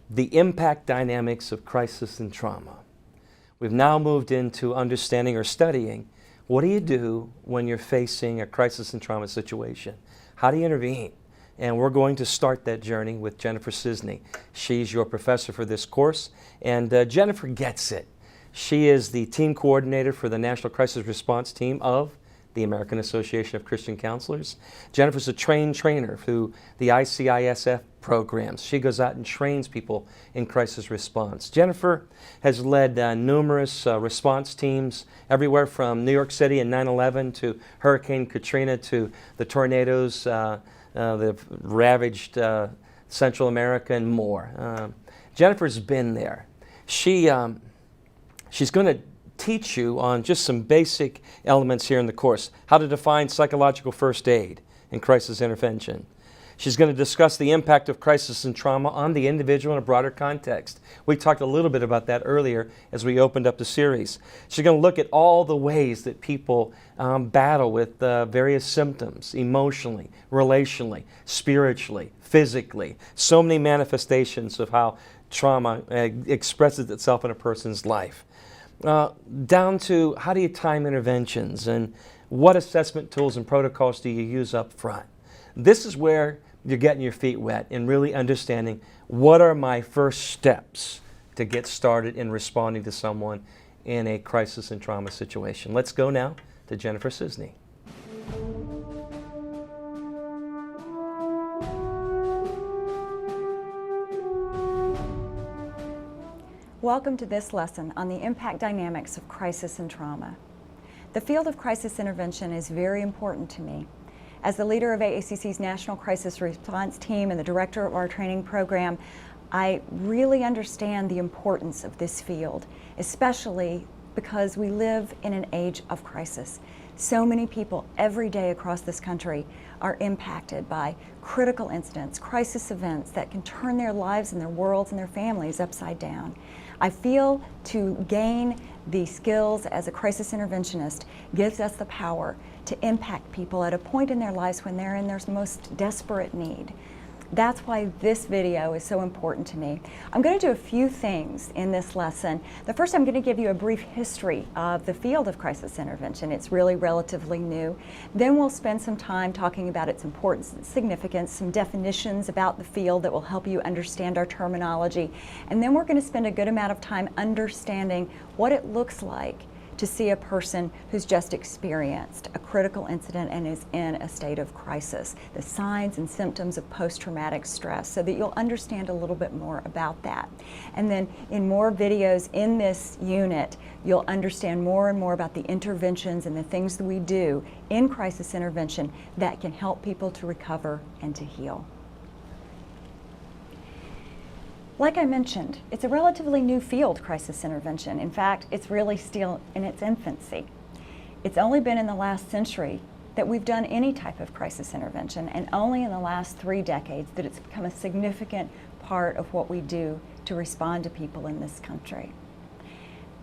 the impact dynamics of crisis and trauma. We've now moved into understanding or studying what do you do when you're facing a crisis and trauma situation? How do you intervene? And we're going to start that journey with Jennifer Cisney. She's your professor for this course, and Jennifer gets it. She is the team coordinator for the National Crisis Response Team of the American Association of Christian Counselors. Jennifer's a trained trainer through the ICISF programs. She goes out and trains people in crisis response. Jennifer has led numerous response teams everywhere from New York City in 9/11 to Hurricane Katrina to the tornadoes that ravaged Central America and more. Jennifer's been there. She's going to teach you on just some basic elements here in the course. How to define psychological first aid and crisis intervention. She's going to discuss the impact of crisis and trauma on the individual in a broader context. We talked a little bit about that earlier as we opened up the series. She's going to look at all the ways that people battle with various symptoms, emotionally, relationally, spiritually, physically. So many manifestations of how trauma expresses itself in a person's life. Down to how do you time interventions and what assessment tools and protocols do you use up front. This is where you're getting your feet wet and really understanding what are my first steps to get started in responding to someone in a crisis and trauma situation. Let's go now to Jennifer Cisney. Welcome to this lesson on the impact dynamics of crisis and trauma. The field of crisis intervention is very important to me. As the leader of AACC's National Crisis Response Team and the director of our training program, I really understand the importance of this field, especially because we live in an age of crisis. So many people every day across this country are impacted by critical incidents, crisis events that can turn their lives and their worlds and their families upside down. I feel to gain the skills as a crisis interventionist gives us the power to impact people at a point in their lives when they're in their most desperate need. That's why this video is so important to me. I'm going to do a few things in this lesson. The first, I'm going to give you a brief history of the field of crisis intervention. It's really relatively new. Then we'll spend some time talking about its importance and significance, some definitions about the field that will help you understand our terminology. And then we're going to spend a good amount of time understanding what it looks like to see a person who's just experienced a critical incident and is in a state of crisis, the signs and symptoms of post-traumatic stress, so that you'll understand a little bit more about that. And then in more videos in this unit, you'll understand more and more about the interventions and the things that we do in crisis intervention that can help people to recover and to heal. Like I mentioned, it's a relatively new field, crisis intervention. In fact, it's really still in its infancy. It's only been in the last century that we've done any type of crisis intervention, and only in the last 3 decades that it's become a significant part of what we do to respond to people in this country.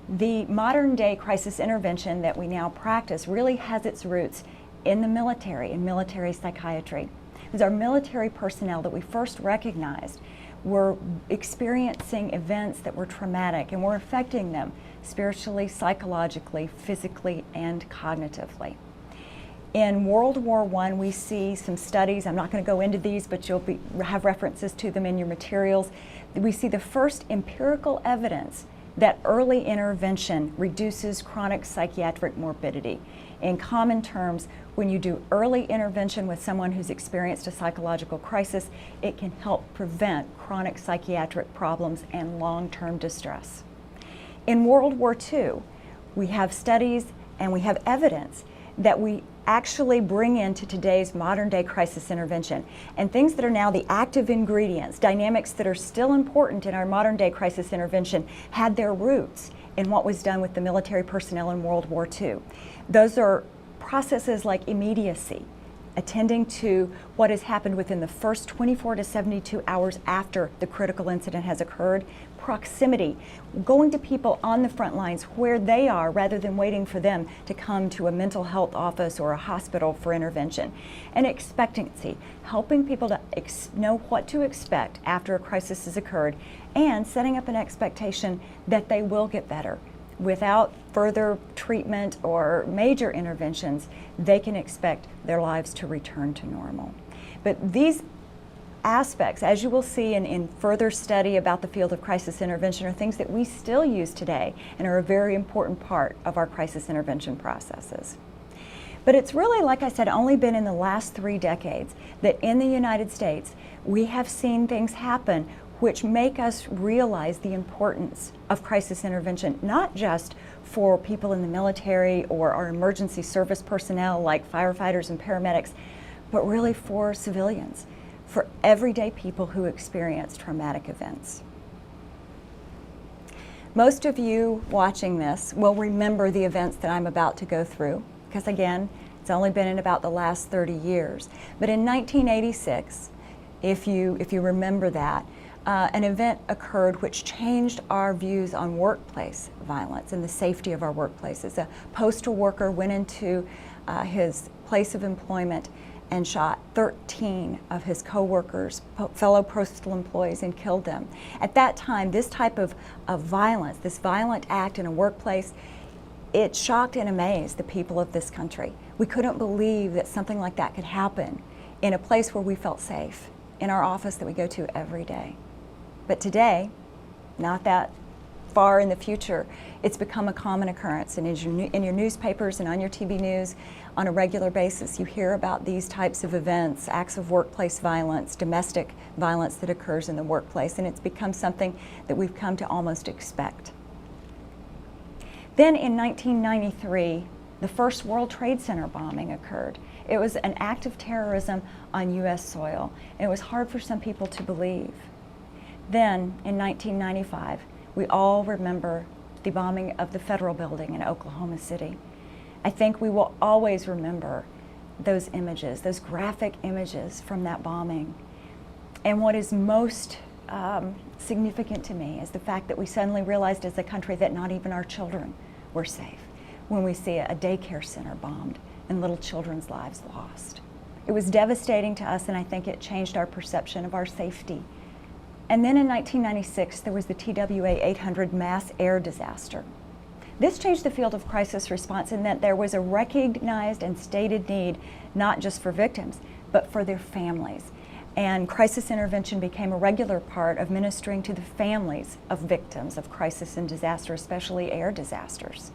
The modern day crisis intervention that we now practice really has its roots in the military, in military psychiatry. It was our military personnel that we first recognized were experiencing events that were traumatic and were affecting them spiritually, psychologically, physically, and cognitively. In World War I, we see some studies. I'm not going to go into these, but you'll have references to them in your materials. We see the first empirical evidence that early intervention reduces chronic psychiatric morbidity. In common terms, when you do early intervention with someone who's experienced a psychological crisis, it can help prevent chronic psychiatric problems and long-term distress. In World War II, we have studies and we have evidence that we actually bring into today's modern day crisis intervention, and things that are now the active ingredients, dynamics that are still important in our modern day crisis intervention, had their roots in what was done with the military personnel in World War II. Those are processes like immediacy, attending to what has happened within the first 24 to 72 hours after the critical incident has occurred, proximity, going to people on the front lines where they are rather than waiting for them to come to a mental health office or a hospital for intervention, and expectancy, helping people to know what to expect after a crisis has occurred and setting up an expectation that they will get better. Without further treatment or major interventions, they can expect their lives to return to normal. But these aspects, as you will see in further study about the field of crisis intervention, are things that we still use today and are a very important part of our crisis intervention processes. But it's really, like I said, only been in the last 3 decades that in the United States we have seen things happen which make us realize the importance of crisis intervention, not just for people in the military or our emergency service personnel like firefighters and paramedics, but really for civilians, for everyday people who experience traumatic events. Most of you watching this will remember the events that I'm about to go through, because again, it's only been in about the last 30 years. But in 1986, if you remember that, an event occurred which changed our views on workplace violence and the safety of our workplaces. A postal worker went into his place of employment and shot 13 of his co-workers, fellow postal employees, and killed them. At that time, this type of violence, this violent act in a workplace, it shocked and amazed the people of this country. We couldn't believe that something like that could happen in a place where we felt safe, in our office that we go to every day. But today, not that far in the future, it's become a common occurrence. And in your newspapers and on your TV news, on a regular basis, you hear about these types of events, acts of workplace violence, domestic violence that occurs in the workplace, and it's become something that we've come to almost expect. Then in 1993, the first World Trade Center bombing occurred. It was an act of terrorism on U.S. soil, and it was hard for some people to believe. Then, in 1995, we all remember the bombing of the Federal Building in Oklahoma City. I think we will always remember those images, those graphic images from that bombing. And what is most significant to me is the fact that we suddenly realized as a country that not even our children were safe when we see a daycare center bombed and little children's lives lost. It was devastating to us, and I think it changed our perception of our safety. And then in 1996, there was the TWA 800 mass air disaster. This changed the field of crisis response in that there was a recognized and stated need, not just for victims, but for their families. And crisis intervention became a regular part of ministering to the families of victims of crisis and disaster, especially air disasters.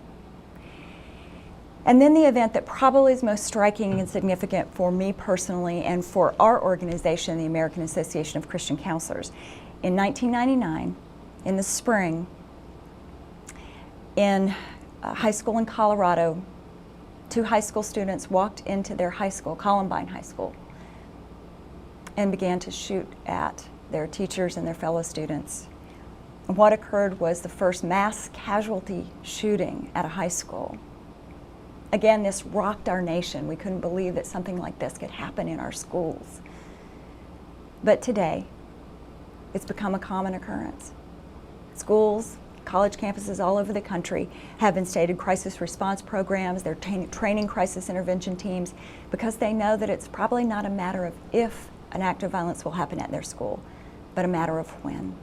And then the event that probably is most striking and significant for me personally and for our organization, the American Association of Christian Counselors. In 1999, in the spring, in a high school in Colorado, 2 high school students walked into their high school, Columbine High School, and began to shoot at their teachers and their fellow students. And what occurred was the first mass casualty shooting at a high school. Again, this rocked our nation. We couldn't believe that something like this could happen in our schools. But today, it's become a common occurrence. Schools, college campuses all over the country have instated crisis response programs. They're training crisis intervention teams because they know that it's probably not a matter of if an act of violence will happen at their school, but a matter of when.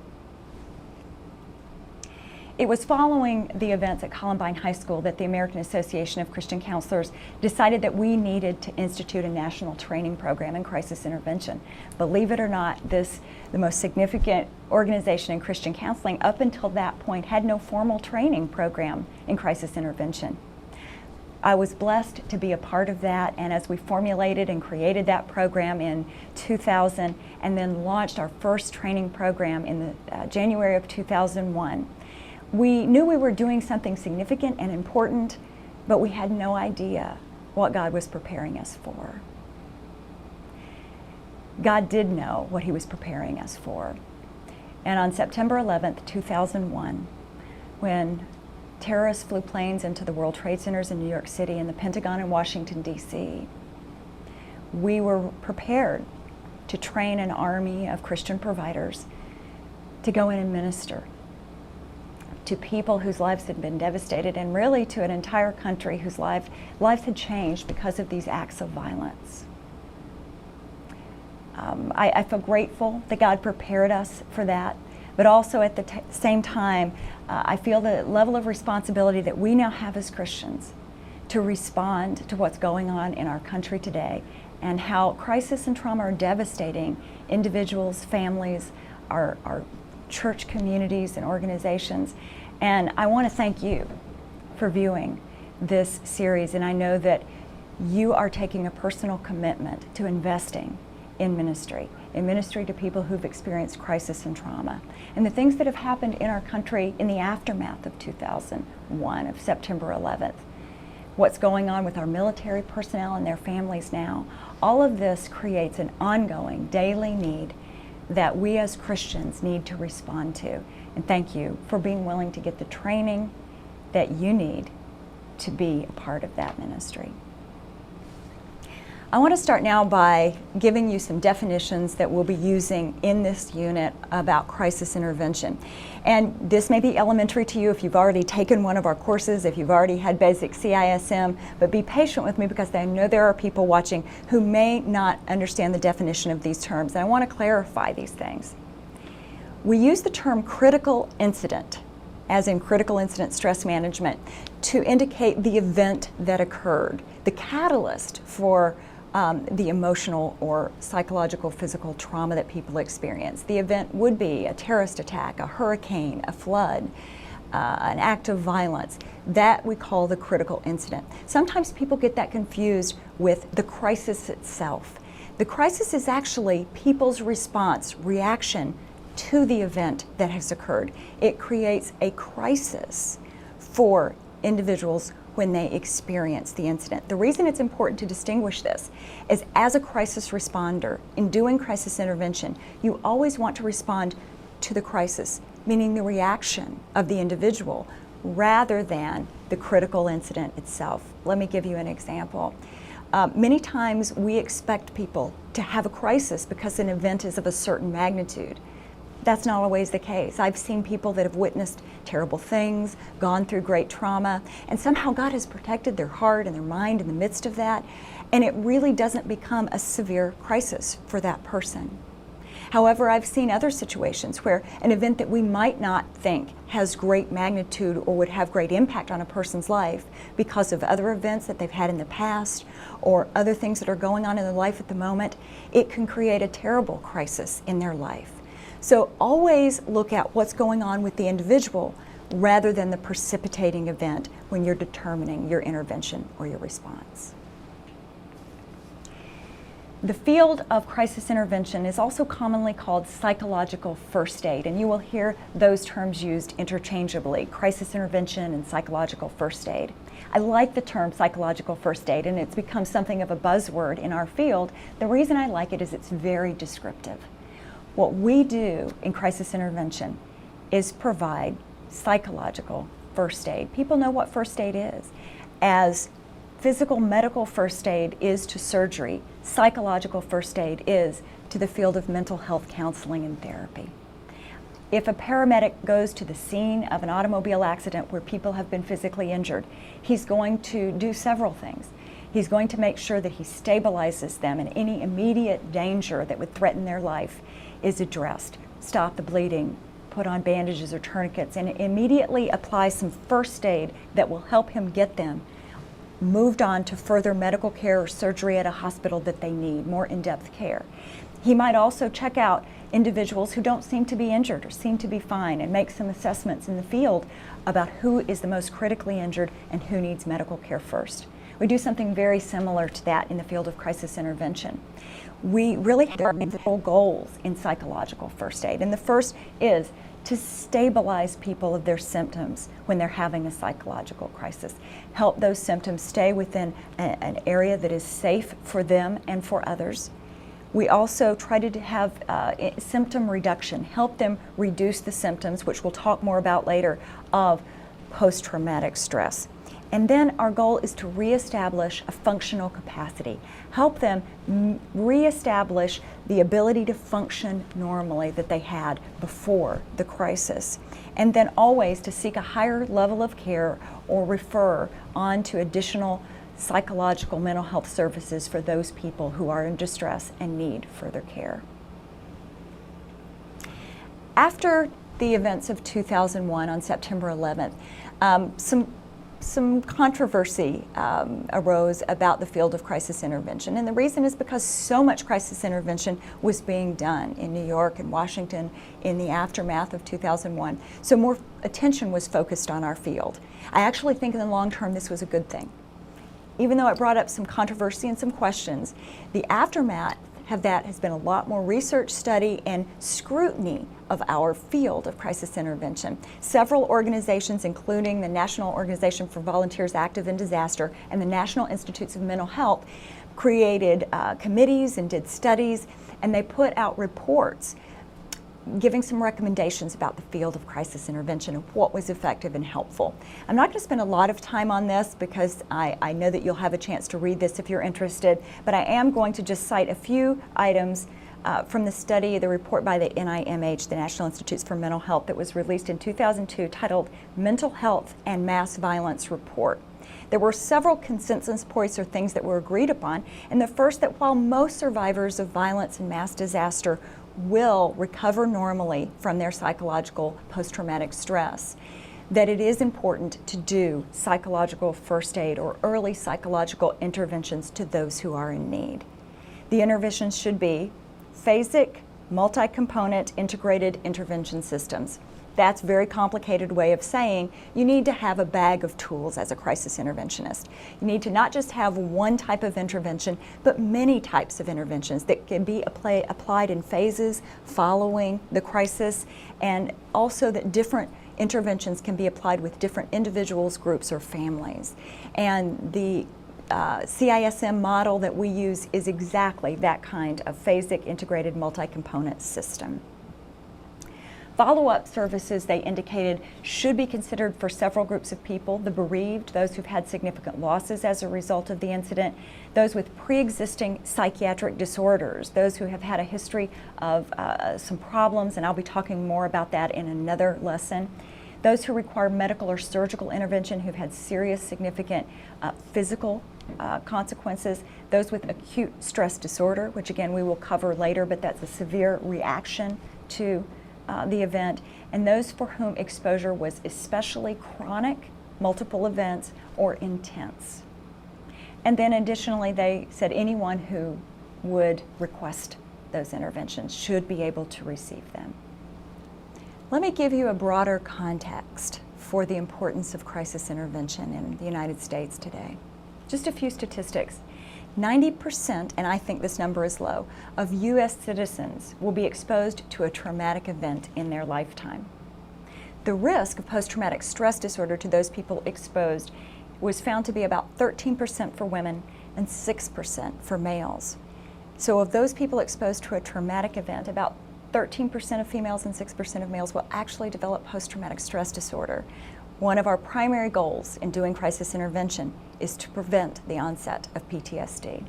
It was following the events at Columbine High School that the American Association of Christian Counselors decided that we needed to institute a national training program in crisis intervention. Believe it or not, the most significant organization in Christian counseling up until that point had no formal training program in crisis intervention. I was blessed to be a part of that, and as we formulated and created that program in 2000 and then launched our first training program in the January of 2001, we knew we were doing something significant and important, but we had no idea what God was preparing us for. God did know what He was preparing us for. And on September 11th, 2001, when terrorists flew planes into the World Trade Centers in New York City and the Pentagon in Washington, D.C., we were prepared to train an army of Christian providers to go in and minister to people whose lives had been devastated, and really to an entire country whose lives had changed because of these acts of violence. I feel grateful that God prepared us for that, but also at the same time, I feel the level of responsibility that we now have as Christians to respond to what's going on in our country today, and how crisis and trauma are devastating individuals, families, our church communities and organizations. And I want to thank you for viewing this series, and I know that you are taking a personal commitment to investing in ministry to people who've experienced crisis and trauma. And the things that have happened in our country in the aftermath of 2001, of September 11th, what's going on with our military personnel and their families now, all of this creates an ongoing daily need that we as Christians need to respond to. And thank you for being willing to get the training that you need to be a part of that ministry. I want to start now by giving you some definitions that we'll be using in this unit about crisis intervention. And this may be elementary to you if you've already taken one of our courses, if you've already had basic CISM, but be patient with me because I know there are people watching who may not understand the definition of these terms, and I want to clarify these things. We use the term critical incident, as in critical incident stress management, to indicate the event that occurred, the catalyst for the emotional or psychological, physical trauma that people experience. The event would be a terrorist attack, a hurricane, a flood, an act of violence. That we call the critical incident. Sometimes people get that confused with the crisis itself. The crisis is actually people's response, reaction to the event that has occurred. It creates a crisis for individuals when they experience the incident. The reason it's important to distinguish this is, as a crisis responder, in doing crisis intervention, you always want to respond to the crisis, meaning the reaction of the individual, rather than the critical incident itself. Let me give you an example. Many times we expect people to have a crisis because an event is of a certain magnitude. That's not always the case. I've seen people that have witnessed terrible things, gone through great trauma, and somehow God has protected their heart and their mind in the midst of that, and it really doesn't become a severe crisis for that person. However, I've seen other situations where an event that we might not think has great magnitude or would have great impact on a person's life because of other events that they've had in the past or other things that are going on in their life at the moment, it can create a terrible crisis in their life. So always look at what's going on with the individual rather than the precipitating event when you're determining your intervention or your response. The field of crisis intervention is also commonly called psychological first aid, and you will hear those terms used interchangeably, crisis intervention and psychological first aid. I like the term psychological first aid, and it's become something of a buzzword in our field. The reason I like it is it's very descriptive. What we do in crisis intervention is provide psychological first aid. People know what first aid is. As physical medical first aid is to surgery, psychological first aid is to the field of mental health counseling and therapy. If a paramedic goes to the scene of an automobile accident where people have been physically injured, he's going to do several things. He's going to make sure that he stabilizes them, and any immediate danger that would threaten their life is addressed. Stop the bleeding, put on bandages or tourniquets, and immediately apply some first aid that will help him get them moved on to further medical care or surgery at a hospital that they need, more in-depth care. He might also check out individuals who don't seem to be injured or seem to be fine and make some assessments in the field about who is the most critically injured and who needs medical care first. We do something very similar to that in the field of crisis intervention. We really have several goals in psychological first aid, and the first is to stabilize people of their symptoms when they're having a psychological crisis. Help those symptoms stay within an area that is safe for them and for others. We also try to have symptom reduction, help them reduce the symptoms, which we'll talk more about later, of post-traumatic stress. And then our goal is to reestablish a functional capacity, help them reestablish the ability to function normally that they had before the crisis. And then always to seek a higher level of care or refer on to additional psychological mental health services for those people who are in distress and need further care. After the events of 2001 on September 11th, some controversy arose about the field of crisis intervention. And the reason is because so much crisis intervention was being done in New York and Washington in the aftermath of 2001. So more attention was focused on our field. I actually think in the long term this was a good thing. Even though it brought up some controversy and some questions, the aftermath of that has been a lot more research, study, and scrutiny of our field of crisis intervention. Several organizations, including the National Organization for Volunteers Active in Disaster and the National Institutes of Mental Health, created committees and did studies, and they put out reports giving some recommendations about the field of crisis intervention and what was effective and helpful. I'm not going to spend a lot of time on this because I know that you'll have a chance to read this if you're interested, but I am going to just cite a few items from the study, the report by the NIMH, the National Institutes for Mental Health, that was released in 2002 titled Mental Health and Mass Violence Report. There were several consensus points or things that were agreed upon, and the first that while most survivors of violence and mass disaster will recover normally from their psychological post-traumatic stress, that it is important to do psychological first aid or early psychological interventions to those who are in need. The interventions should be phasic, multi-component integrated intervention systems. That's a very complicated way of saying you need to have a bag of tools as a crisis interventionist. You need to not just have one type of intervention, but many types of interventions that can be applied in phases following the crisis, and also that different interventions can be applied with different individuals, groups, or families. And the CISM model that we use is exactly that kind of phasic integrated multi-component system. Follow-up services, they indicated, should be considered for several groups of people: the bereaved, those who've had significant losses as a result of the incident, those with pre-existing psychiatric disorders, those who have had a history of some problems, and I'll be talking more about that in another lesson, those who require medical or surgical intervention who've had serious, significant physical consequences, those with acute stress disorder, which again we will cover later, but that's a severe reaction to the event, and those for whom exposure was especially chronic, multiple events, or intense. And then additionally, they said anyone who would request those interventions should be able to receive them. Let me give you a broader context for the importance of crisis intervention in the United States today. Just a few statistics. 90%, and I think this number is low, of U.S. citizens will be exposed to a traumatic event in their lifetime. The risk of post-traumatic stress disorder to those people exposed was found to be about 13% for women and 6% for males. So of those people exposed to a traumatic event, about 13% of females and 6% of males will actually develop post-traumatic stress disorder. One of our primary goals in doing crisis intervention is to prevent the onset of PTSD.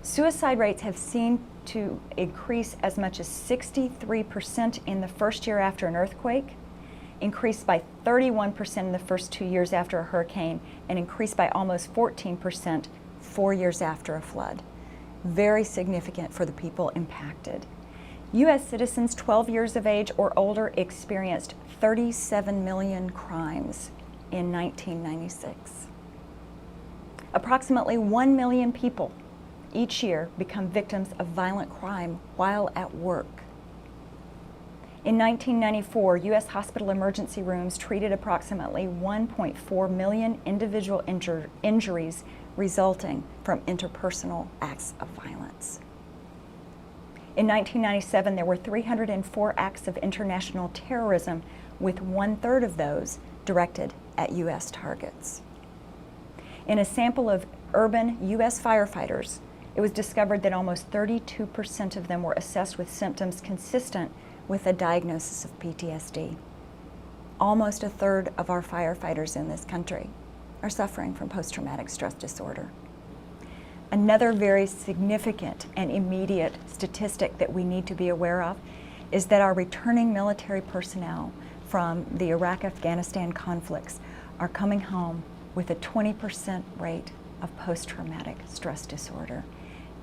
Suicide rates have seemed to increase as much as 63% in the first year after an earthquake, increased by 31% in the first 2 years after a hurricane, and increased by almost 14% 4 years after a flood. Very significant for the people impacted. U.S. citizens 12 years of age or older experienced 37 million crimes in 1996. Approximately 1 million people each year become victims of violent crime while at work. In 1994, U.S. hospital emergency rooms treated approximately 1.4 million individual injuries resulting from interpersonal acts of violence. In 1997, there were 304 acts of international terrorism, with 1/3 of those directed at U.S. targets. In a sample of urban U.S. firefighters, it was discovered that almost 32% of them were assessed with symptoms consistent with a diagnosis of PTSD. Almost 1/3 of our firefighters in this country are suffering from post-traumatic stress disorder. Another very significant and immediate statistic that we need to be aware of is that our returning military personnel from the Iraq-Afghanistan conflicts are coming home with a 20% rate of post-traumatic stress disorder.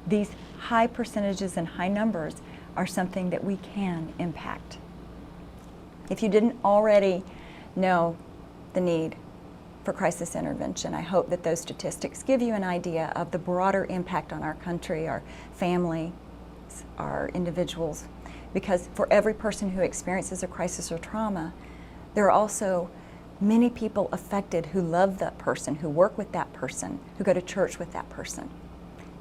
These high percentages and high numbers are something that we can impact. If you didn't already know the need for crisis intervention, I hope that those statistics give you an idea of the broader impact on our country, our families, our individuals, because for every person who experiences a crisis or trauma, there are also many people affected who love that person, who work with that person, who go to church with that person.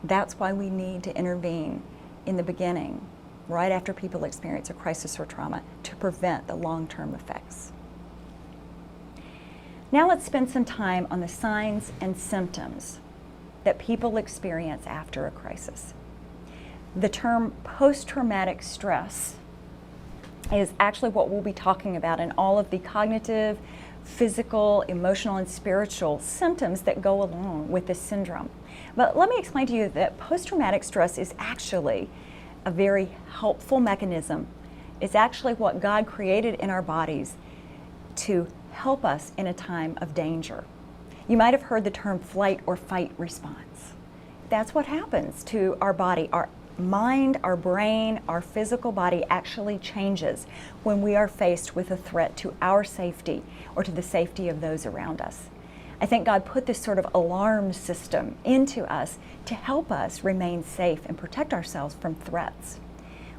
That's why we need to intervene in the beginning, right after people experience a crisis or trauma, to prevent the long-term effects. Now let's spend some time on the signs and symptoms that people experience after a crisis. The term post-traumatic stress is actually what we'll be talking about in all of the cognitive, physical, emotional, and spiritual symptoms that go along with this syndrome. But let me explain to you that post-traumatic stress is actually a very helpful mechanism. It's actually what God created in our bodies to help us in a time of danger. You might have heard the term flight or fight response. That's what happens to our body. Our mind, our brain, our physical body actually changes when we are faced with a threat to our safety or to the safety of those around us. I think God put this sort of alarm system into us to help us remain safe and protect ourselves from threats.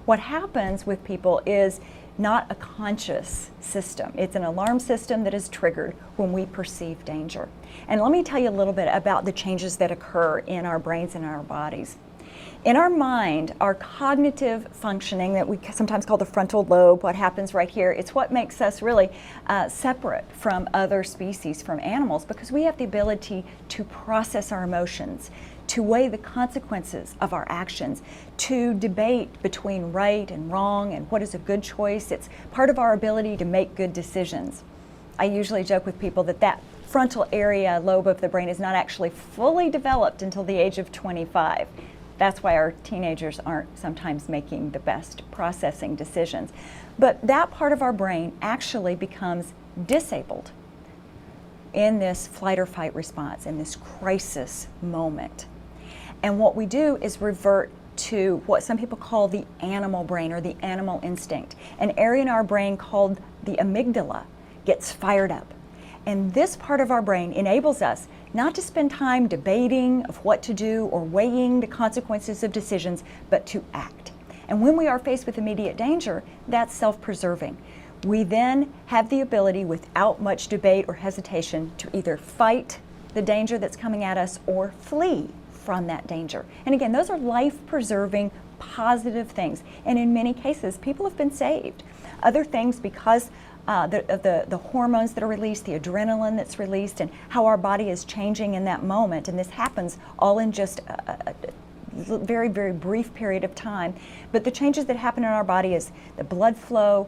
What happens with people is not a conscious system. It's an alarm system that is triggered when we perceive danger. And let me tell you a little bit about the changes that occur in our brains and our bodies. In our mind, our cognitive functioning that we sometimes call the frontal lobe, what happens right here, it's what makes us really separate from other species, from animals, because we have the ability to process our emotions, to weigh the consequences of our actions, to debate between right and wrong and what is a good choice. It's part of our ability to make good decisions. I usually joke with people that that frontal area lobe of the brain is not actually fully developed until the age of 25. That's why our teenagers aren't sometimes making the best processing decisions. But that part of our brain actually becomes disabled in this flight or fight response, in this crisis moment. And what we do is revert to what some people call the animal brain or the animal instinct. An area in our brain called the amygdala gets fired up. And this part of our brain enables us not to spend time debating of what to do or weighing the consequences of decisions, but to act. And when we are faced with immediate danger, that's self-preserving. We then have the ability, without much debate or hesitation, to either fight the danger that's coming at us or flee from that danger. And again, those are life-preserving, positive things. And in many cases, people have been saved. Other things, because the hormones that are released, the adrenaline that's released, and how our body is changing in that moment. And this happens all in just a very, very brief period of time. But the changes that happen in our body is the blood flow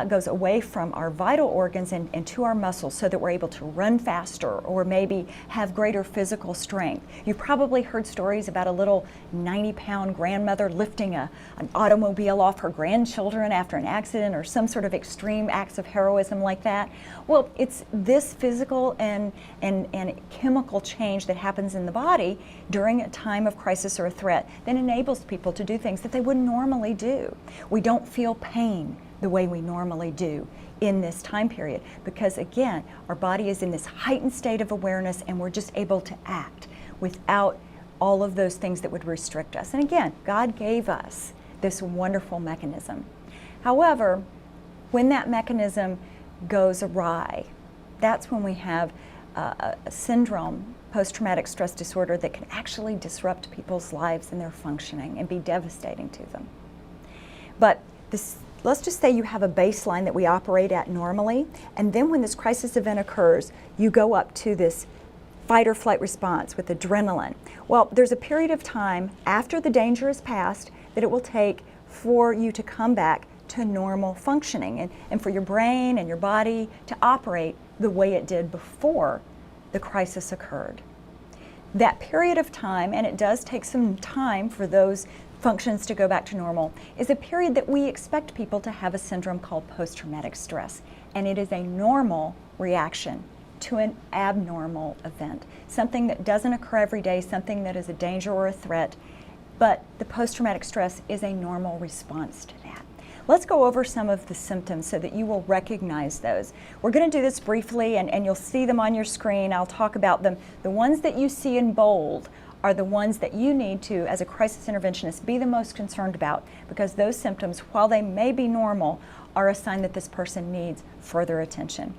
goes away from our vital organs and to our muscles so that we're able to run faster or maybe have greater physical strength. You've probably heard stories about a little 90-pound grandmother lifting an automobile off her grandchildren after an accident or some sort of extreme acts of heroism like that. Well, it's this physical and chemical change that happens in the body during a time of crisis or a threat that enables people to do things that they wouldn't normally do. We don't feel pain the way we normally do in this time period because, again, our body is in this heightened state of awareness and we're just able to act without all of those things that would restrict us. And again, God gave us this wonderful mechanism. However, when that mechanism goes awry, that's when we have a syndrome, post-traumatic stress disorder, that can actually disrupt people's lives and their functioning and be devastating to them. But let's just say you have a baseline that we operate at normally, and then when this crisis event occurs, you go up to this fight or flight response with adrenaline. Well, there's a period of time after the danger is past that it will take for you to come back to normal functioning and for your brain and your body to operate the way it did before the crisis occurred. That period of time, and it does take some time for those functions to go back to normal, is a period that we expect people to have a syndrome called post-traumatic stress. And it is a normal reaction to an abnormal event, something that doesn't occur every day, something that is a danger or a threat, but the post-traumatic stress is a normal response to that. Let's go over some of the symptoms so that you will recognize those. We're going to do this briefly, and you'll see them on your screen. I'll talk about them. The ones that you see in bold are the ones that you need to, as a crisis interventionist, be the most concerned about, because those symptoms, while they may be normal, are a sign that this person needs further attention.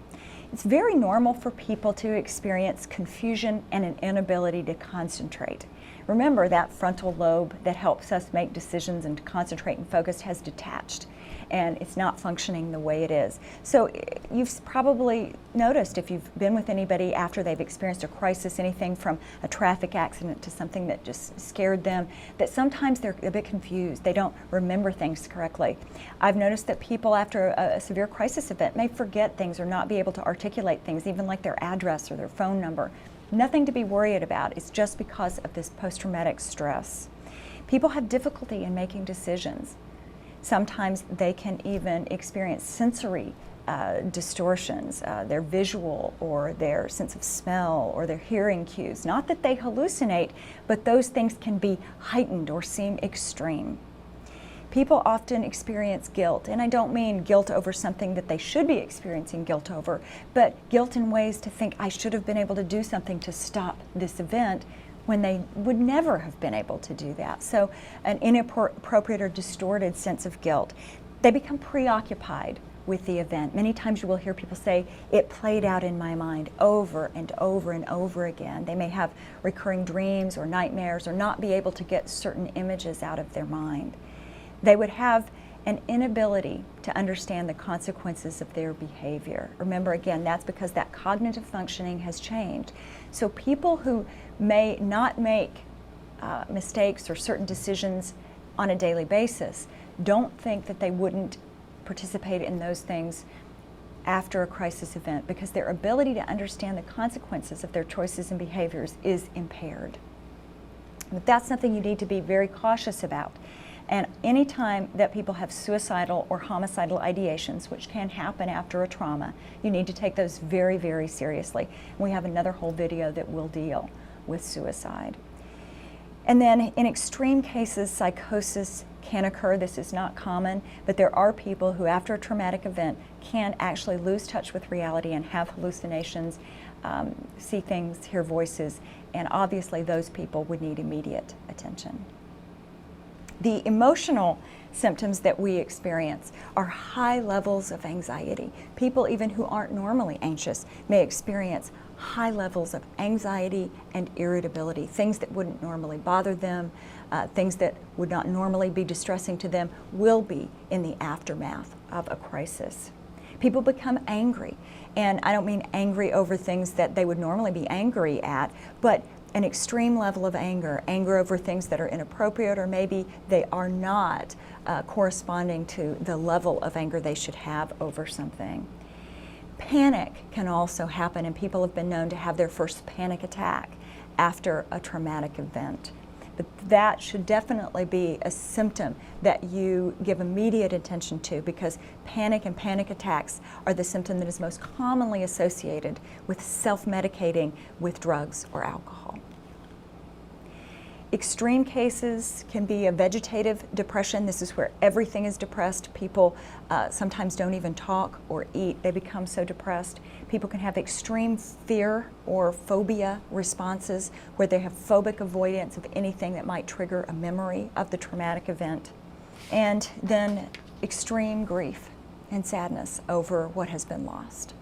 It's very normal for people to experience confusion and an inability to concentrate. Remember, that frontal lobe that helps us make decisions and concentrate and focus has detached, and it's not functioning the way it is. So you've probably noticed, if you've been with anybody after they've experienced a crisis, anything from a traffic accident to something that just scared them, that sometimes they're a bit confused. They don't remember things correctly. I've noticed that people after a severe crisis event may forget things or not be able to articulate things, even like their address or their phone number. Nothing to be worried about. It's just because of this post-traumatic stress. People have difficulty in making decisions. Sometimes they can even experience sensory distortions, their visual or their sense of smell or their hearing cues. Not that they hallucinate, but those things can be heightened or seem extreme. People often experience guilt, and I don't mean guilt over something that they should be experiencing guilt over, but guilt in ways to think, I should have been able to do something to stop this event, when they would never have been able to do that. So an inappropriate or distorted sense of guilt. They become preoccupied with the event. Many times you will hear people say, it played out in my mind over and over and over again. They may have recurring dreams or nightmares or not be able to get certain images out of their mind. They would have an inability to understand the consequences of their behavior. Remember, again, that's because that cognitive functioning has changed. So people who may not make mistakes or certain decisions on a daily basis don't think that they wouldn't participate in those things after a crisis event, because their ability to understand the consequences of their choices and behaviors is impaired. But that's something you need to be very cautious about. And any time that people have suicidal or homicidal ideations, which can happen after a trauma, you need to take those very, very seriously. We have another whole video that will deal with suicide. And then in extreme cases, psychosis can occur. This is not common, but there are people who after a traumatic event can actually lose touch with reality and have hallucinations, see things, hear voices, and obviously those people would need immediate attention. The emotional symptoms that we experience are high levels of anxiety. People even who aren't normally anxious may experience high levels of anxiety and irritability. Things that wouldn't normally bother them, things that would not normally be distressing to them will be in the aftermath of a crisis. People become angry, and I don't mean angry over things that they would normally be angry at, but an extreme level of anger over things that are inappropriate, or maybe they are not corresponding to the level of anger they should have over something. Panic can also happen, and people have been known to have their first panic attack after a traumatic event. But that should definitely be a symptom that you give immediate attention to, because panic and panic attacks are the symptom that is most commonly associated with self-medicating with drugs or alcohol. Extreme cases can be a vegetative depression. This is where everything is depressed. People sometimes don't even talk or eat. They become so depressed. People can have extreme fear or phobia responses, where they have phobic avoidance of anything that might trigger a memory of the traumatic event. And then extreme grief and sadness over what has been lost.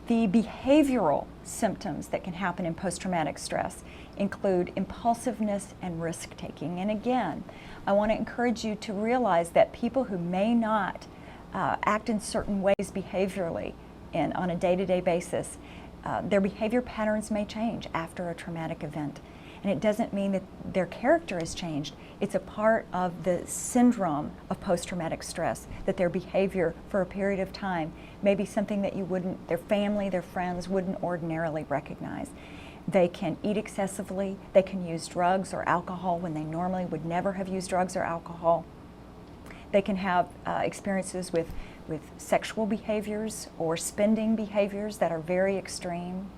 The behavioral symptoms that can happen in post-traumatic stress include impulsiveness and risk-taking. And again, I want to encourage you to realize that people who may not act in certain ways behaviorally and on a day-to-day basis, their behavior patterns may change after a traumatic event. And it doesn't mean that their character has changed. It's a part of the syndrome of post-traumatic stress, that their behavior for a period of time may be something that their family, their friends wouldn't ordinarily recognize. They can eat excessively, they can use drugs or alcohol when they normally would never have used drugs or alcohol. They can have experiences with sexual behaviors or spending behaviors that are very extreme.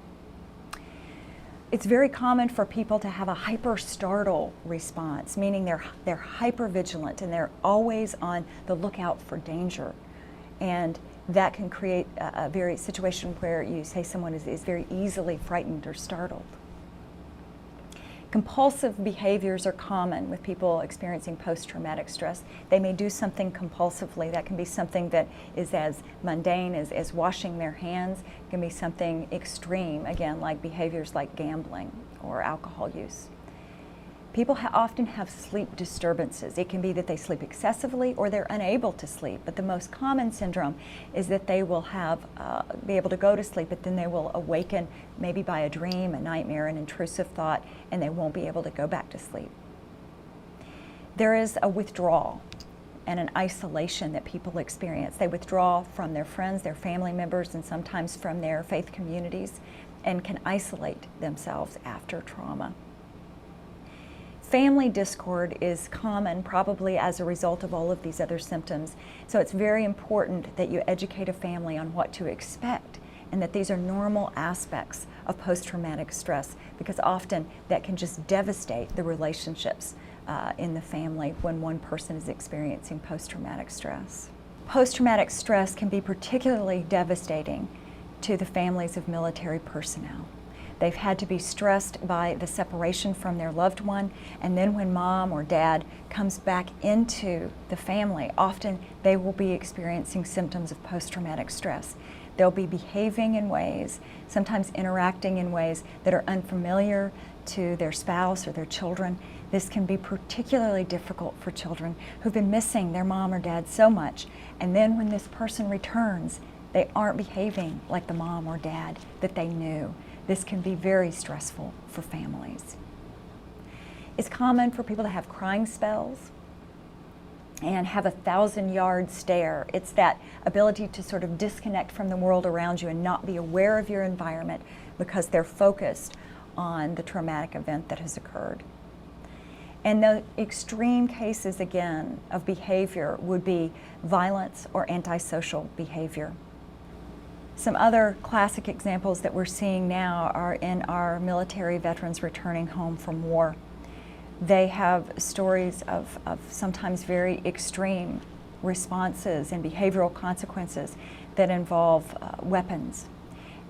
It's very common for people to have a hyper-startle response, meaning they're hyper-vigilant and they're always on the lookout for danger. And that can create a very situation where you say someone is very easily frightened or startled. Compulsive behaviors are common with people experiencing post-traumatic stress. They may do something compulsively. That can be something that is as mundane as washing their hands. It can be something extreme, again, like behaviors like gambling or alcohol use. People often have sleep disturbances. It can be that they sleep excessively or they're unable to sleep. But the most common syndrome is that they will be able to go to sleep, but then they will awaken maybe by a dream, a nightmare, an intrusive thought, and they won't be able to go back to sleep. There is a withdrawal and an isolation that people experience. They withdraw from their friends, their family members, and sometimes from their faith communities, and can isolate themselves after trauma. Family discord is common probably as a result of all of these other symptoms. So it's very important that you educate a family on what to expect and that these are normal aspects of post-traumatic stress, because often that can just devastate the relationships in the family when one person is experiencing post-traumatic stress. Post-traumatic stress can be particularly devastating to the families of military personnel. They've had to be stressed by the separation from their loved one, and then when mom or dad comes back into the family, often they will be experiencing symptoms of post-traumatic stress. They'll be behaving in ways, sometimes interacting in ways that are unfamiliar to their spouse or their children. This can be particularly difficult for children who've been missing their mom or dad so much, and then when this person returns, they aren't behaving like the mom or dad that they knew. This can be very stressful for families. It's common for people to have crying spells and have a 1,000-yard stare. It's that ability to sort of disconnect from the world around you and not be aware of your environment because they're focused on the traumatic event that has occurred. And the extreme cases, again, of behavior would be violence or antisocial behavior. Some other classic examples that we're seeing now are in our military veterans returning home from war. They have stories of sometimes very extreme responses and behavioral consequences that involve weapons.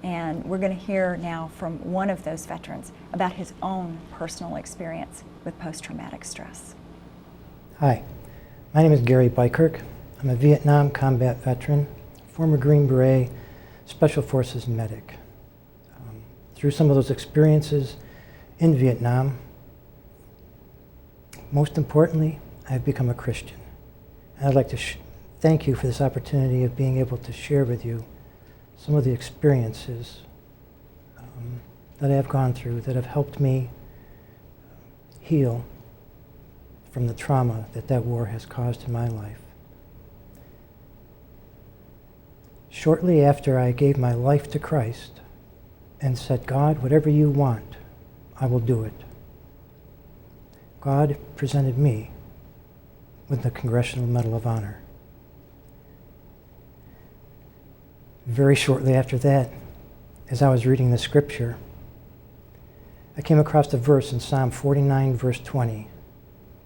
And we're going to hear now from one of those veterans about his own personal experience with post-traumatic stress. Hi, my name is Gary Bykirk. I'm a Vietnam combat veteran, former Green Beret, Special Forces medic. Through some of those experiences in Vietnam, most importantly, I've become a Christian. And I'd like to thank you for this opportunity of being able to share with you some of the experiences that I have gone through that have helped me heal from the trauma that war has caused in my life. Shortly after I gave my life to Christ and said, God, whatever you want, I will do it, God presented me with the Congressional Medal of Honor. Very shortly after that, as I was reading the scripture, I came across a verse in Psalm 49, verse 20,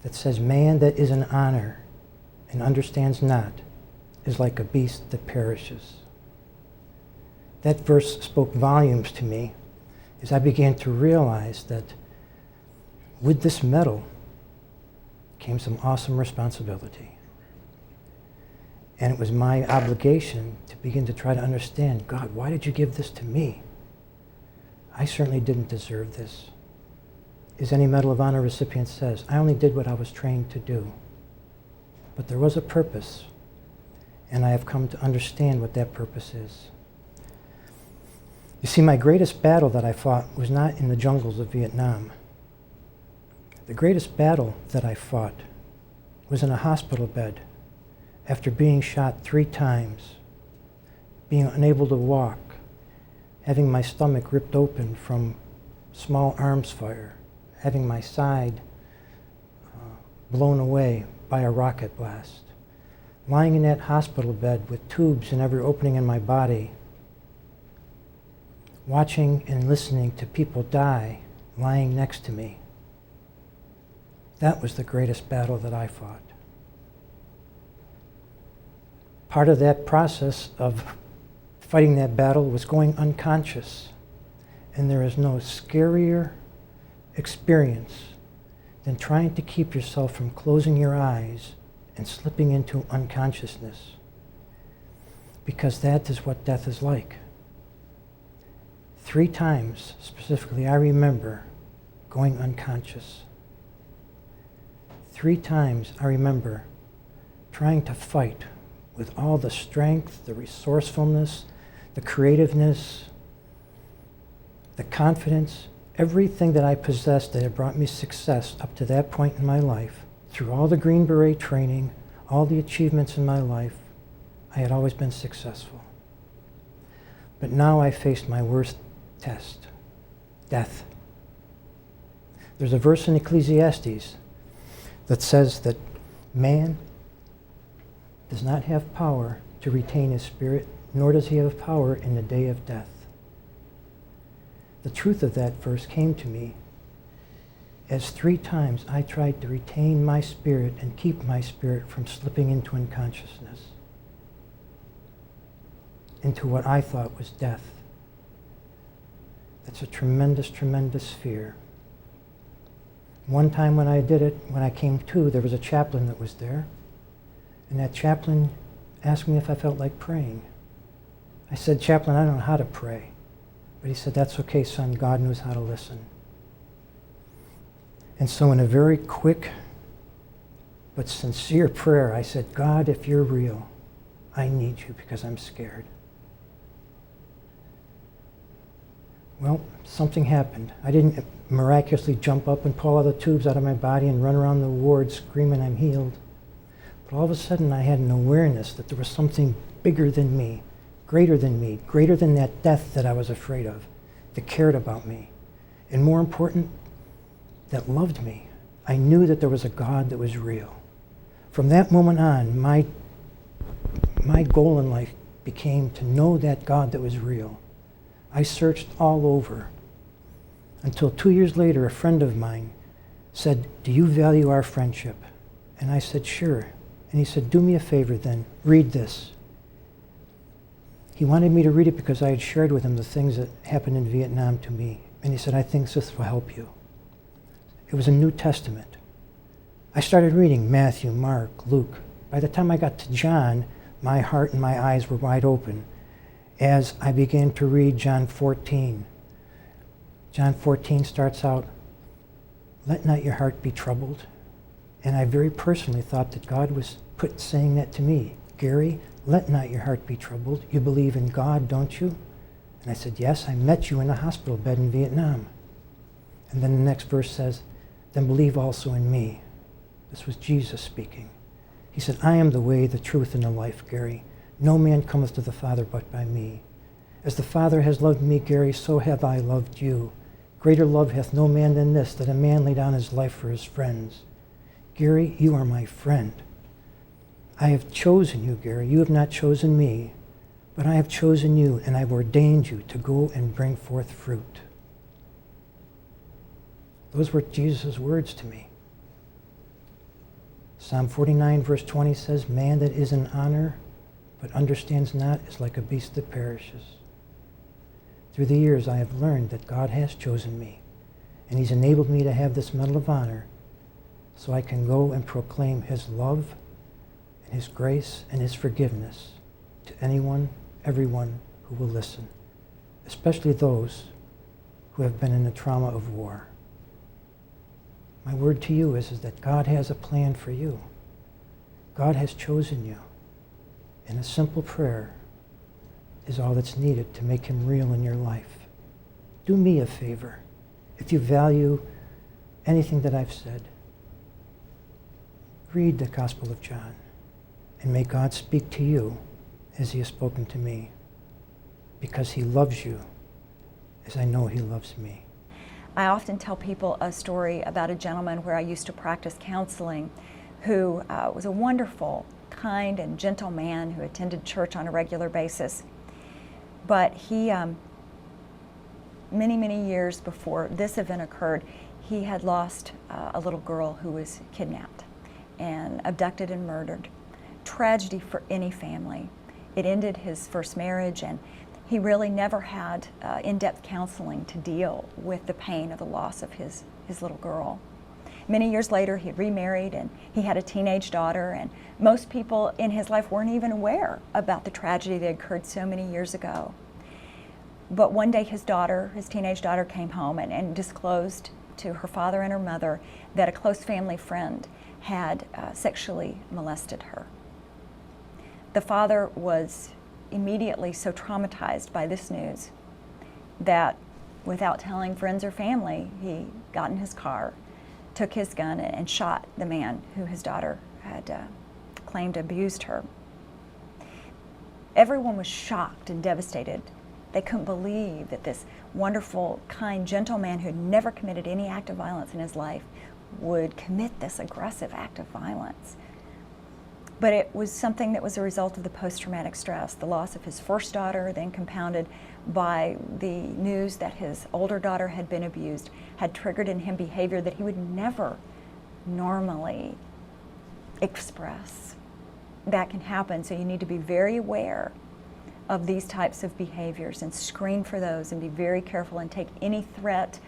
that says, man that is in honor and understands not is like a beast that perishes. That verse spoke volumes to me as I began to realize that with this medal came some awesome responsibility. And it was my obligation to begin to try to understand, God, why did you give this to me? I certainly didn't deserve this. As any Medal of Honor recipient says, I only did what I was trained to do. But there was a purpose, and I have come to understand what that purpose is. You see, my greatest battle that I fought was not in the jungles of Vietnam. The greatest battle that I fought was in a hospital bed after being shot 3 times, being unable to walk, having my stomach ripped open from small arms fire, having my side blown away by a rocket blast, lying in that hospital bed with tubes in every opening in my body, watching and listening to people die lying next to me. That was the greatest battle that I fought. Part of that process of fighting that battle was going unconscious. And there is no scarier experience than trying to keep yourself from closing your eyes and slipping into unconsciousness. Because that is what death is like. 3 times, specifically, I remember going unconscious. 3 times I remember trying to fight with all the strength, the resourcefulness, the creativeness, the confidence, everything that I possessed that had brought me success up to that point in my life. Through all the Green Beret training, all the achievements in my life, I had always been successful. But now I faced my worst test, death. There's a verse in Ecclesiastes that says that man does not have power to retain his spirit, nor does he have power in the day of death. The truth of that verse came to me as 3 times I tried to retain my spirit and keep my spirit from slipping into unconsciousness, into what I thought was death. That's a tremendous, tremendous fear. One time when I did it, when I came to, there was a chaplain that was there, and that chaplain asked me if I felt like praying. I said, "Chaplain, I don't know how to pray." But he said, "That's okay, son. God knows how to listen." And so in a very quick but sincere prayer, I said, "God, if you're real, I need you because I'm scared." Well, something happened. I didn't miraculously jump up and pull all the tubes out of my body and run around the ward screaming I'm healed. But all of a sudden I had an awareness that there was something bigger than me, greater than that death that I was afraid of, that cared about me. And more important, that loved me. I knew that there was a God that was real. From that moment on, my goal in life became to know that God that was real. I searched all over until 2 years later, a friend of mine said, "Do you value our friendship?" And I said, "Sure." And he said, "Do me a favor then, read this." He wanted me to read it because I had shared with him the things that happened in Vietnam to me. And he said, "I think this will help you." It was a New Testament. I started reading Matthew, Mark, Luke. By the time I got to John, my heart and my eyes were wide open as I began to read John 14. John 14 starts out, "Let not your heart be troubled." And I very personally thought that God was saying that to me. "Gary, let not your heart be troubled. You believe in God, don't you?" And I said, "Yes, I met you in a hospital bed in Vietnam." And then the next verse says, "Then believe also in me." This was Jesus speaking. He said, "I am the way, the truth, and the life, Gary. No man cometh to the Father but by me. As the Father has loved me, Gary, so have I loved you. Greater love hath no man than this, that a man lay down his life for his friends. Gary, you are my friend. I have chosen you, Gary. You have not chosen me, but I have chosen you, and I've ordained you to go and bring forth fruit." Those were Jesus' words to me. Psalm 49, verse 20 says, "Man that is in honor but understands not is like a beast that perishes." Through the years, I have learned that God has chosen me, and He's enabled me to have this medal of honor so I can go and proclaim His love and His grace and His forgiveness to anyone, everyone who will listen, especially those who have been in the trauma of war. My word to you is that God has a plan for you. God has chosen you. And a simple prayer is all that's needed to make Him real in your life. Do me a favor. If you value anything that I've said, read the Gospel of John, and may God speak to you as he has spoken to me, because he loves you as I know he loves me. I often tell people a story about a gentleman where I used to practice counseling who was a wonderful, kind, and gentle man who attended church on a regular basis. But he, many years before this event occurred, he had lost a little girl who was kidnapped and abducted and murdered. Tragedy for any family. It ended his first marriage, and he really never had in-depth counseling to deal with the pain of the loss of his little girl. Many years later, he remarried, and he had a teenage daughter, and most people in his life weren't even aware about the tragedy that occurred so many years ago. But one day his teenage daughter, came home and disclosed to her father and her mother that a close family friend had sexually molested her. The father was immediately so traumatized by this news that without telling friends or family, he got in his car, took his gun, and shot the man who his daughter had claimed abused her. Everyone was shocked and devastated. They couldn't believe that this wonderful, kind, gentle man who had never committed any act of violence in his life would commit this aggressive act of violence. But it was something that was a result of the post-traumatic stress, the loss of his first daughter, then compounded by the news that his older daughter had been abused, had triggered in him behavior that he would never normally express. That can happen, so you need to be very aware of these types of behaviors and screen for those and be very careful and take any threat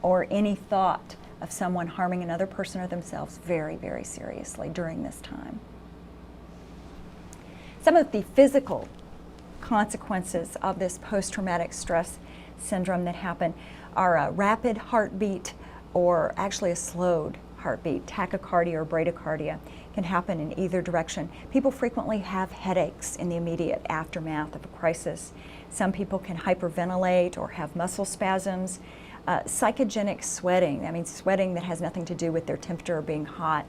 or any thought of someone harming another person or themselves very, very seriously during this time. Some of the physical consequences of this post-traumatic stress syndrome that happen are a rapid heartbeat or actually a slowed heartbeat. Tachycardia or bradycardia can happen in either direction. People frequently have headaches in the immediate aftermath of a crisis. Some people can hyperventilate or have muscle spasms. Psychogenic sweating, that means sweating that has nothing to do with their temperature or being hot.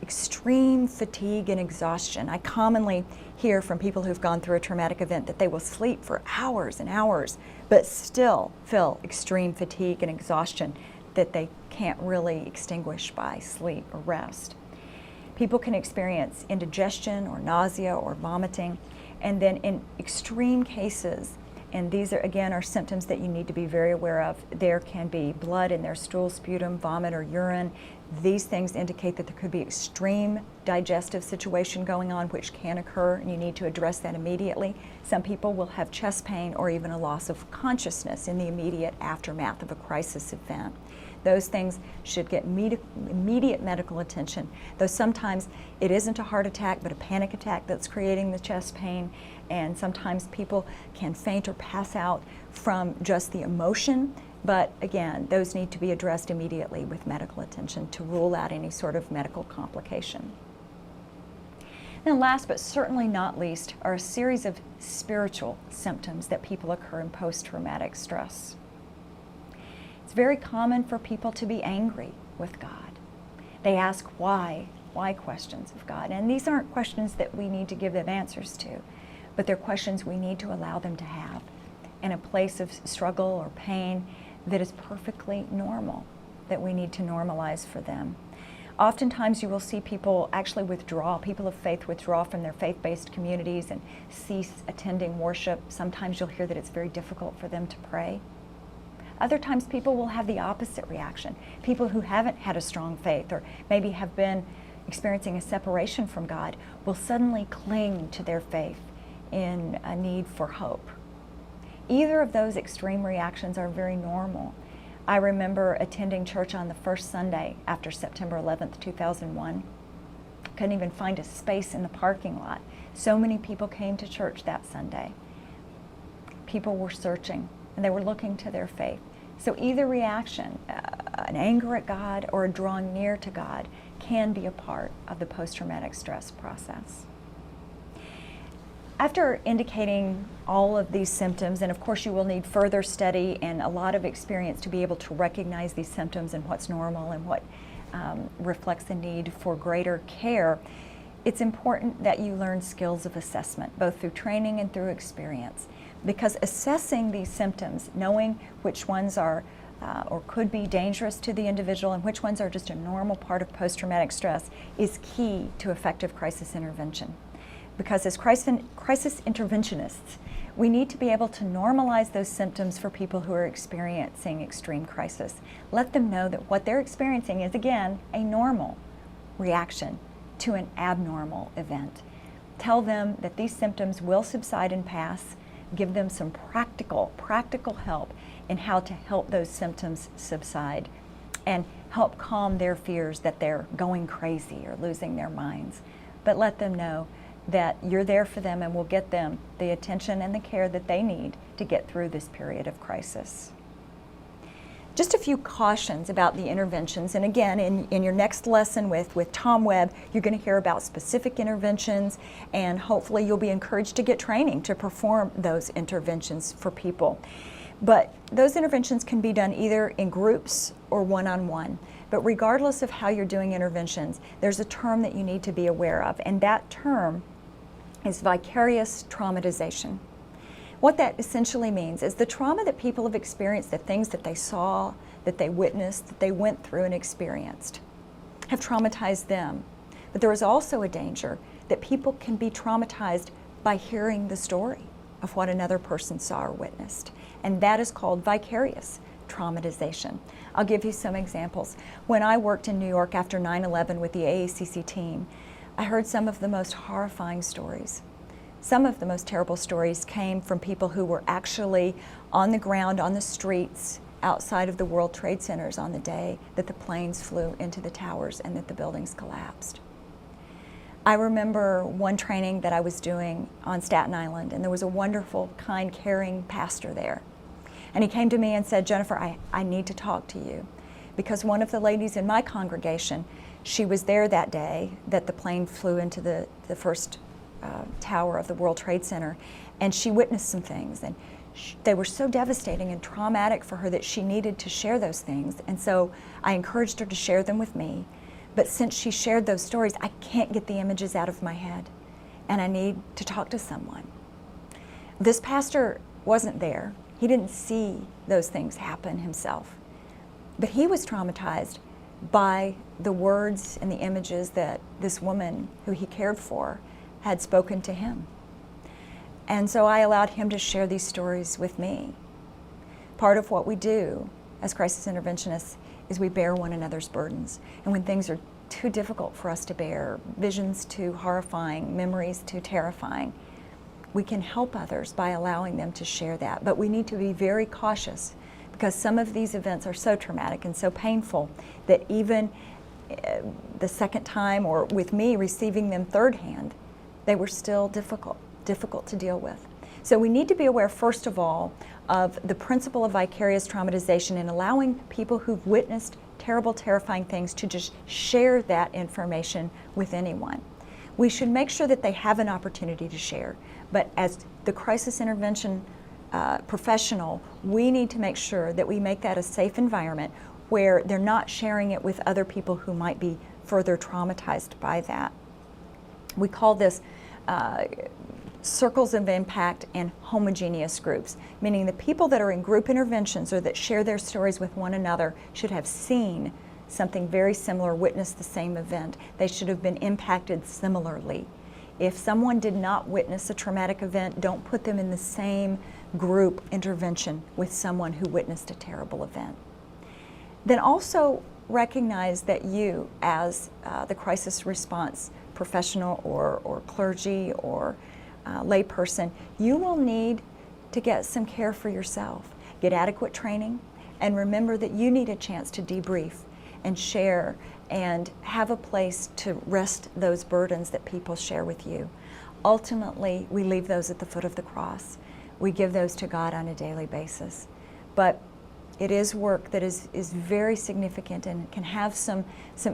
Extreme fatigue and exhaustion. I commonly hear from people who've gone through a traumatic event that they will sleep for hours and hours, but still feel extreme fatigue and exhaustion that they can't really extinguish by sleep or rest. People can experience indigestion or nausea or vomiting, and then in extreme cases, and these are again are symptoms that you need to be very aware of, there can be blood in their stool, sputum, vomit, or urine. These things indicate that there could be extreme digestive situation going on, which can occur, and you need to address that immediately. Some people will have chest pain or even a loss of consciousness in the immediate aftermath of a crisis event. Those things should get immediate medical attention, though sometimes it isn't a heart attack but a panic attack that's creating the chest pain, and sometimes people can faint or pass out from just the emotion. But again, those need to be addressed immediately with medical attention to rule out any sort of medical complication. Then last but certainly not least are a series of spiritual symptoms that people occur in post-traumatic stress. It's very common for people to be angry with God. They ask why questions of God. And these aren't questions that we need to give them answers to, but they're questions we need to allow them to have in a place of struggle or pain that is perfectly normal, that we need to normalize for them. Oftentimes you will see people actually withdraw, people of faith withdraw from their faith-based communities and cease attending worship. Sometimes you'll hear that it's very difficult for them to pray. Other times people will have the opposite reaction. People who haven't had a strong faith or maybe have been experiencing a separation from God will suddenly cling to their faith in a need for hope. Either of those extreme reactions are very normal. I remember attending church on the first Sunday after September 11th, 2001. Couldn't even find a space in the parking lot. So many people came to church that Sunday. People were searching and they were looking to their faith. So either reaction, an anger at God or a drawing near to God, can be a part of the post-traumatic stress process. After indicating all of these symptoms, and of course you will need further study and a lot of experience to be able to recognize these symptoms and what's normal and what reflects the need for greater care, it's important that you learn skills of assessment, both through training and through experience. Because assessing these symptoms, knowing which ones are or could be dangerous to the individual and which ones are just a normal part of post-traumatic stress, is key to effective crisis intervention. Because as crisis interventionists, we need to be able to normalize those symptoms for people who are experiencing extreme crisis. Let them know that what they're experiencing is, again, a normal reaction to an abnormal event. Tell them that these symptoms will subside and pass. Give them some practical help in how to help those symptoms subside and help calm their fears that they're going crazy or losing their minds. But let them know that you're there for them and will get them the attention and the care that they need to get through this period of crisis. Just a few cautions about the interventions, and again, in your next lesson with Tom Webb, you're going to hear about specific interventions, and hopefully you'll be encouraged to get training to perform those interventions for people. But those interventions can be done either in groups or one-on-one. But regardless of how you're doing interventions, there's a term that you need to be aware of, and that term is vicarious traumatization. What that essentially means is the trauma that people have experienced, the things that they saw, that they witnessed, that they went through and experienced, have traumatized them. But there is also a danger that people can be traumatized by hearing the story of what another person saw or witnessed. And that is called vicarious traumatization. I'll give you some examples. When I worked in New York after 9/11 with the AACC team, I heard some of the most horrifying stories. Some of the most terrible stories came from people who were actually on the ground, on the streets, outside of the World Trade Centers on the day that the planes flew into the towers and that the buildings collapsed. I remember one training that I was doing on Staten Island, and there was a wonderful, kind, caring pastor there. And he came to me and said, "Jennifer, I need to talk to you." Because one of the ladies in my congregation, she was there that day that the plane flew into the first tower of the World Trade Center, and she witnessed some things, and they were so devastating and traumatic for her that she needed to share those things. And so I encouraged her to share them with me. But since she shared those stories, I can't get the images out of my head, and I need to talk to someone. This pastor wasn't there. He didn't see those things happen himself. But he was traumatized by the words and the images that this woman who he cared for had spoken to him. And so I allowed him to share these stories with me. Part of what we do as crisis interventionists is we bear one another's burdens. And when things are too difficult for us to bear, visions too horrifying, memories too terrifying, we can help others by allowing them to share that. But we need to be very cautious, because some of these events are so traumatic and so painful that even the second time, or with me receiving them third hand, they were still difficult to deal with. So we need to be aware, first of all, of the principle of vicarious traumatization and allowing people who've witnessed terrible, terrifying things to just share that information with anyone. We should make sure that they have an opportunity to share. But as the crisis intervention professional, we need to make sure that we make that a safe environment where they're not sharing it with other people who might be further traumatized by that. We call this circles of impact and homogeneous groups, meaning the people that are in group interventions or that share their stories with one another should have seen something very similar, witnessed the same event. They should have been impacted similarly. If someone did not witness a traumatic event, don't put them in the same group intervention with someone who witnessed a terrible event. Then also recognize that you, as the crisis response professional or clergy or layperson, you will need to get some care for yourself. Get adequate training, and remember that you need a chance to debrief and share and have a place to rest those burdens that people share with you. Ultimately, we leave those at the foot of the cross. We give those to God on a daily basis. But it is work that is very significant and can have some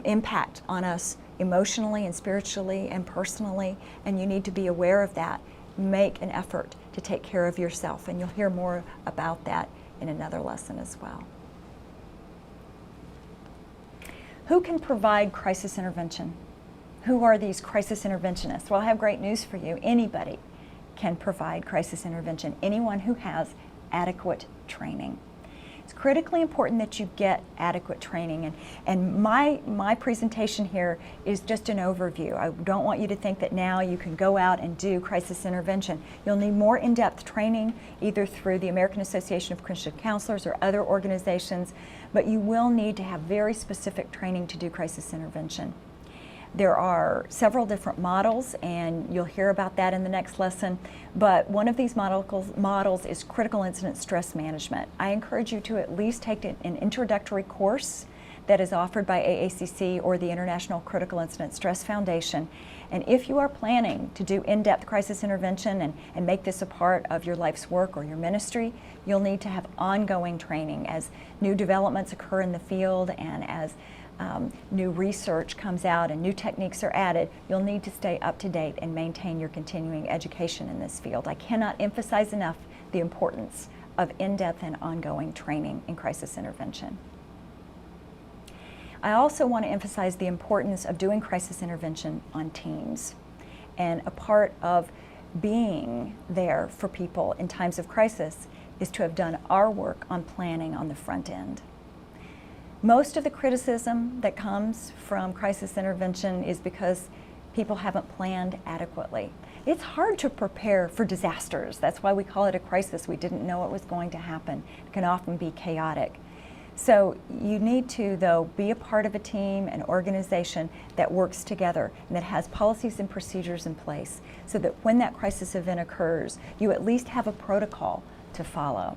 impact on us emotionally and spiritually and personally, and you need to be aware of that make an effort to take care of yourself, and you'll hear more about that in another lesson as well. Who can provide crisis intervention? Who are these crisis interventionists? Well, I have great news for you. Anybody can provide crisis intervention, anyone who has adequate training. It's critically important that you get adequate training, and my presentation here is just an overview. I don't want you to think that now you can go out and do crisis intervention. You'll need more in-depth training either through the American Association of Christian Counselors or other organizations, but you will need to have very specific training to do crisis intervention. There are several different models, and you'll hear about that in the next lesson, but one of these models is critical incident stress management. I encourage you to at least take an introductory course that is offered by AACC or the International Critical Incident Stress Foundation. And if you are planning to do in-depth crisis intervention and make this a part of your life's work or your ministry, you'll need to have ongoing training as new developments occur in the field and as new research comes out and new techniques are added. You'll need to stay up to date and maintain your continuing education in this field. I cannot emphasize enough the importance of in-depth and ongoing training in crisis intervention. I also want to emphasize the importance of doing crisis intervention on teams. And a part of being there for people in times of crisis is to have done our work on planning on the front end. Most of the criticism that comes from crisis intervention is because people haven't planned adequately. It's hard to prepare for disasters. That's why we call it a crisis. We didn't know it was going to happen. It can often be chaotic. So you need to, though, be a part of a team, an organization that works together and that has policies and procedures in place so that when that crisis event occurs, you at least have a protocol to follow.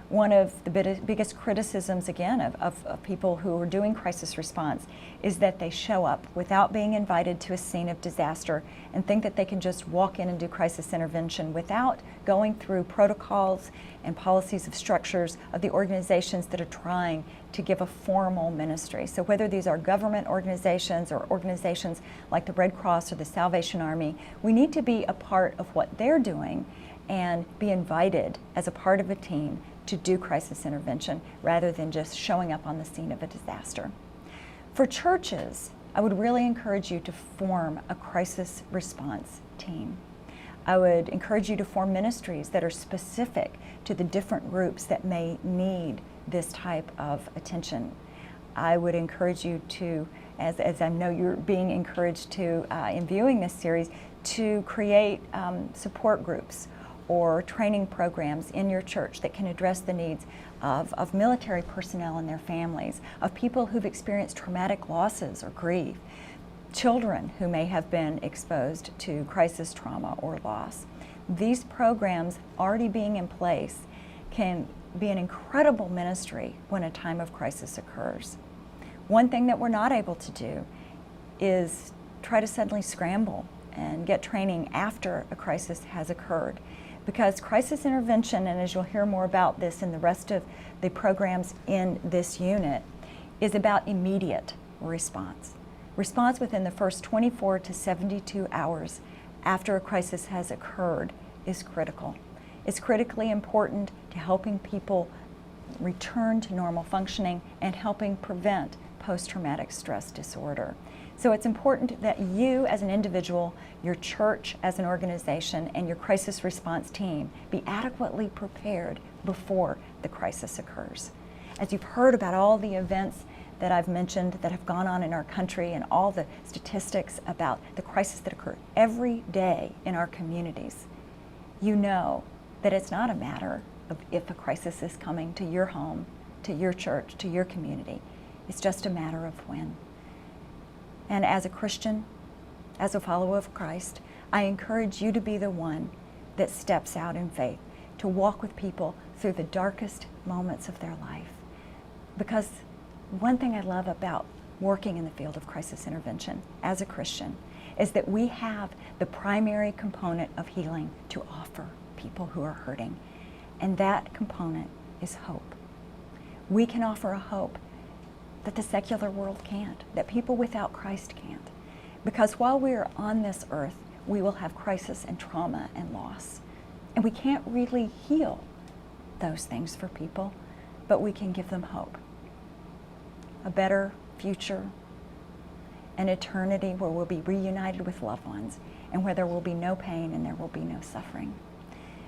One of the biggest criticisms, again, of people who are doing crisis response is that they show up without being invited to a scene of disaster and think that they can just walk in and do crisis intervention without going through protocols and policies of structures of the organizations that are trying to give a formal ministry. So whether these are government organizations or organizations like the Red Cross or the Salvation Army, we need to be a part of what they're doing and be invited as a part of a team to do crisis intervention rather than just showing up on the scene of a disaster. For churches, I would really encourage you to form a crisis response team. I would encourage you to form ministries that are specific to the different groups that may need this type of attention. I would encourage you to, as I know you're being encouraged to in viewing this series, to create support groups or training programs in your church that can address the needs of military personnel and their families, of people who've experienced traumatic losses or grief, children who may have been exposed to crisis trauma or loss. These programs already being in place can be an incredible ministry when a time of crisis occurs. One thing that we're not able to do is try to suddenly scramble and get training after a crisis has occurred. Because crisis intervention, and as you'll hear more about this in the rest of the programs in this unit, is about immediate response. Response within the first 24 to 72 hours after a crisis has occurred is critical. It's critically important to helping people return to normal functioning and helping prevent post-traumatic stress disorder. So it's important that you as an individual, your church as an organization, and your crisis response team be adequately prepared before the crisis occurs. As you've heard about all the events that I've mentioned that have gone on in our country and all the statistics about the crisis that occur every day in our communities, you know that it's not a matter of if a crisis is coming to your home, to your church, to your community. It's just a matter of when. And as a Christian, as a follower of Christ, I encourage you to be the one that steps out in faith, to walk with people through the darkest moments of their life. Because one thing I love about working in the field of crisis intervention as a Christian is that we have the primary component of healing to offer people who are hurting. And that component is hope. We can offer a hope that the secular world can't, that people without Christ can't. Because while we are on this earth, we will have crisis and trauma and loss. And we can't really heal those things for people, but we can give them hope. A better future, an eternity where we'll be reunited with loved ones and where there will be no pain and there will be no suffering.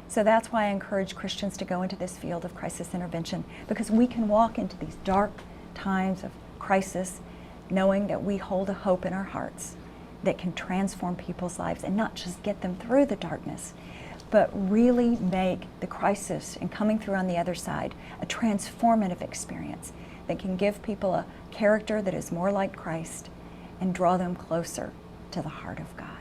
So that's why I encourage Christians to go into this field of crisis intervention, because we can walk into these dark times of crisis knowing that we hold a hope in our hearts that can transform people's lives and not just get them through the darkness, but really make the crisis and coming through on the other side a transformative experience that can give people a character that is more like Christ and draw them closer to the heart of God.